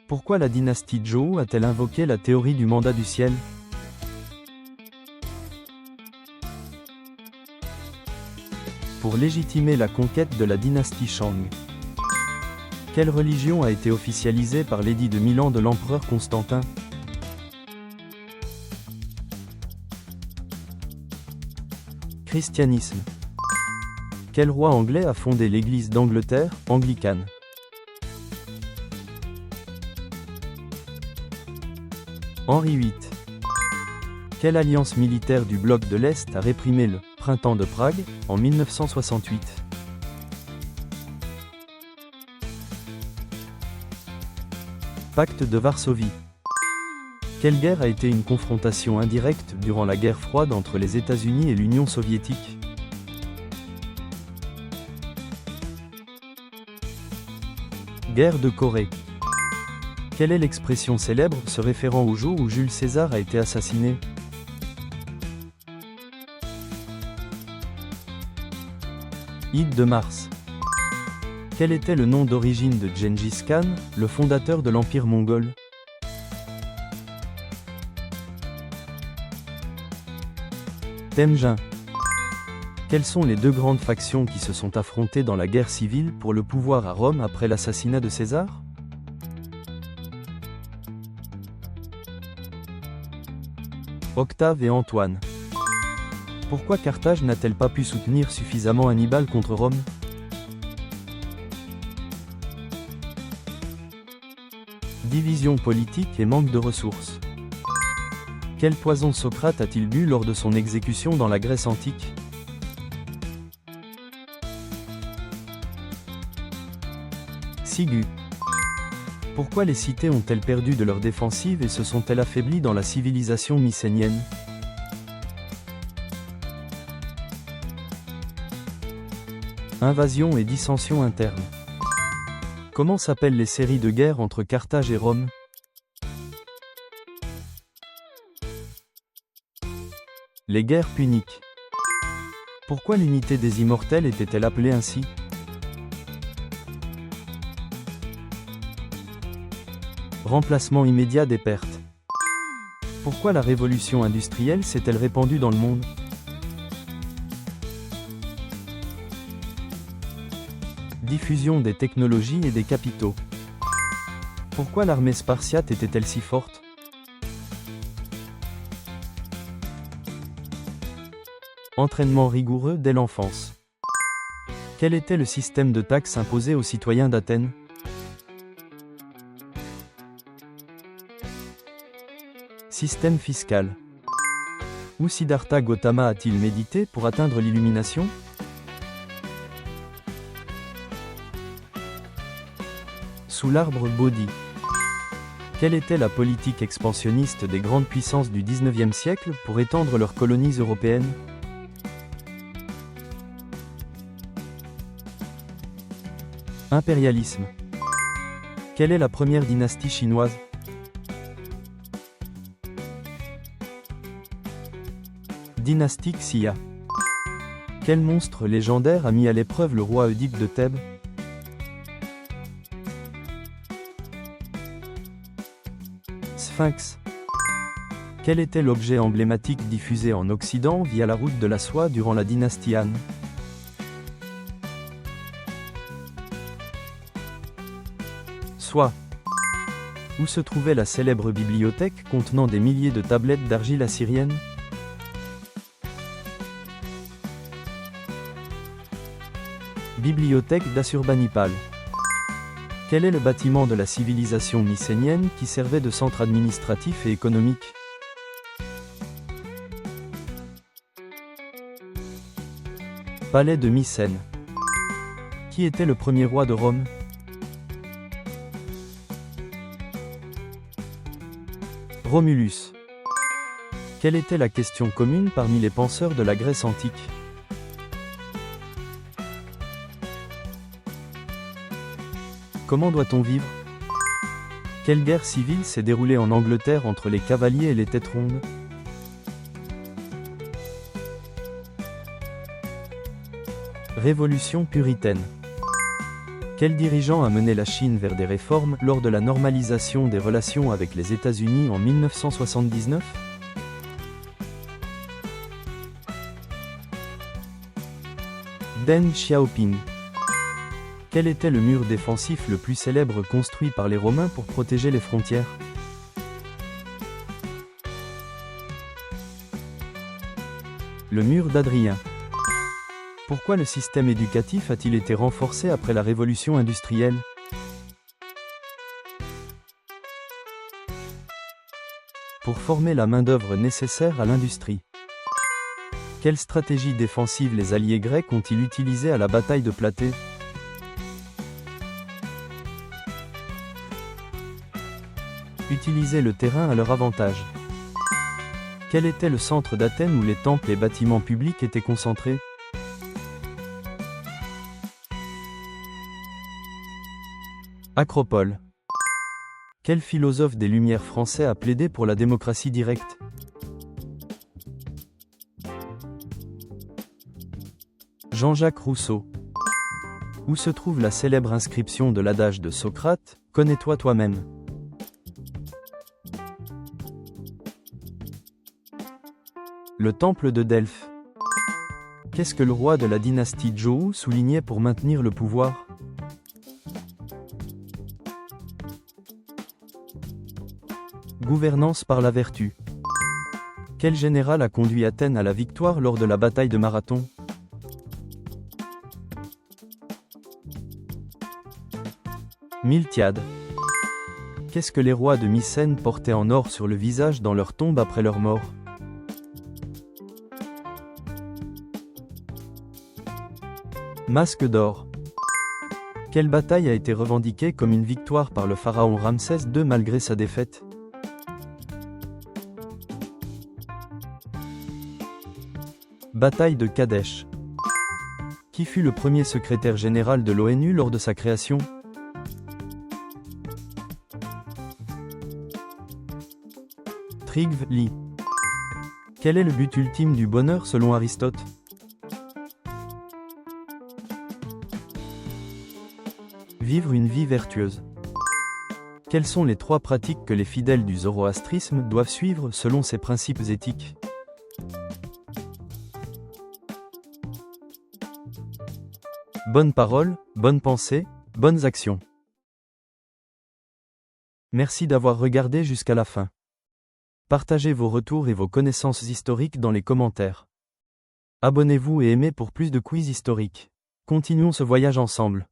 Pourquoi la dynastie Zhou a-t-elle invoqué la théorie du mandat du ciel? Pour légitimer la conquête de la dynastie Shang. Quelle religion a été officialisée par l'édit de Milan de l'empereur Constantin? Christianisme. Quel roi anglais a fondé l'Église d'Angleterre, anglicane? Henri VIII. Quelle alliance militaire du bloc de l'Est a réprimé le « Printemps de Prague » en 1968? Pacte de Varsovie. Quelle guerre a été une confrontation indirecte durant la guerre froide entre les États-Unis et l'Union soviétique? Guerre de Corée. Quelle est l'expression célèbre se référant au jour où Jules César a été assassiné? Ide de Mars. Quel était le nom d'origine de Gengis Khan, le fondateur de l'Empire mongol? Temujin. Quelles sont les deux grandes factions qui se sont affrontées dans la guerre civile pour le pouvoir à Rome après l'assassinat de César? Octave et Antoine. Pourquoi Carthage n'a-t-elle pas pu soutenir suffisamment Hannibal contre Rome? Division politique et manque de ressources. Quel poison Socrate a-t-il bu lors de son exécution dans la Grèce antique? Sigu. Pourquoi les cités ont-elles perdu de leur défensive et se sont-elles affaiblies dans la civilisation mycénienne? Invasion et dissensions internes. Comment s'appellent les séries de guerre entre Carthage et Rome? Les guerres puniques. Pourquoi l'unité des immortels était-elle appelée ainsi? Remplacement immédiat des pertes. Pourquoi la révolution industrielle s'est-elle répandue dans le monde? Diffusion des technologies et des capitaux. Pourquoi l'armée spartiate était-elle si forte? Entraînement rigoureux dès l'enfance. Quel était le système de taxes imposé aux citoyens d'Athènes? Système fiscal. Où Siddhartha Gautama a-t-il médité pour atteindre l'illumination? Sous l'arbre Bodhi. Quelle était la politique expansionniste des grandes puissances du XIXe siècle pour étendre leurs colonies européennes? Impérialisme. Quelle est la première dynastie chinoise? Dynastie Xia. Quel monstre légendaire a mis à l'épreuve le roi Oedipe de Thèbes? Sphinx. Quel était l'objet emblématique diffusé en Occident via la route de la soie durant la dynastie Han? Soie. Où se trouvait la célèbre bibliothèque contenant des milliers de tablettes d'argile assyrienne? Bibliothèque d'Assurbanipal. Quel est le bâtiment de la civilisation mycénienne qui servait de centre administratif et économique? Palais de Mycène. Qui était le premier roi de Rome? Romulus. Quelle était la question commune parmi les penseurs de la Grèce antique? Comment doit-on vivre? Quelle guerre civile s'est déroulée en Angleterre entre les cavaliers et les têtes rondes? Révolution puritaine. Quel dirigeant a mené la Chine vers des réformes lors de la normalisation des relations avec les États-Unis en 1979? Deng Xiaoping. Quel était le mur défensif le plus célèbre construit par les Romains pour protéger les frontières? Le mur d'Adrien. Pourquoi le système éducatif a-t-il été renforcé après la révolution industrielle? Pour former la main-d'œuvre nécessaire à l'industrie. Quelle stratégie défensive les alliés grecs ont-ils utilisée à la bataille de Platée? Utiliser le terrain à leur avantage. Quel était le centre d'Athènes où les temples et bâtiments publics étaient concentrés? Acropole. Quel philosophe des Lumières français a plaidé pour la démocratie directe? Jean-Jacques Rousseau. Où se trouve la célèbre inscription de l'adage de Socrate, « Connais-toi toi-même » ? Le temple de Delphes. Qu'est-ce que le roi de la dynastie Zhou soulignait pour maintenir le pouvoir? Gouvernance par la vertu. Quel général a conduit Athènes à la victoire lors de la bataille de Marathon? Miltiade. Qu'est-ce que les rois de Mycène portaient en or sur le visage dans leur tombe après leur mort? Masque d'or. Quelle bataille a été revendiquée comme une victoire par le pharaon Ramsès II malgré sa défaite? Bataille de Kadesh. Qui fut le premier secrétaire général de l'ONU lors de sa création? Trygve Lie. Quel est le but ultime du bonheur selon Aristote? Vivre une vie vertueuse. Quelles sont les 3 pratiques que les fidèles du zoroastrisme doivent suivre selon ces principes éthiques? Bonne parole, bonne pensée, bonnes actions. Merci d'avoir regardé jusqu'à la fin. Partagez vos retours et vos connaissances historiques dans les commentaires. Abonnez-vous et aimez pour plus de quiz historiques. Continuons ce voyage ensemble.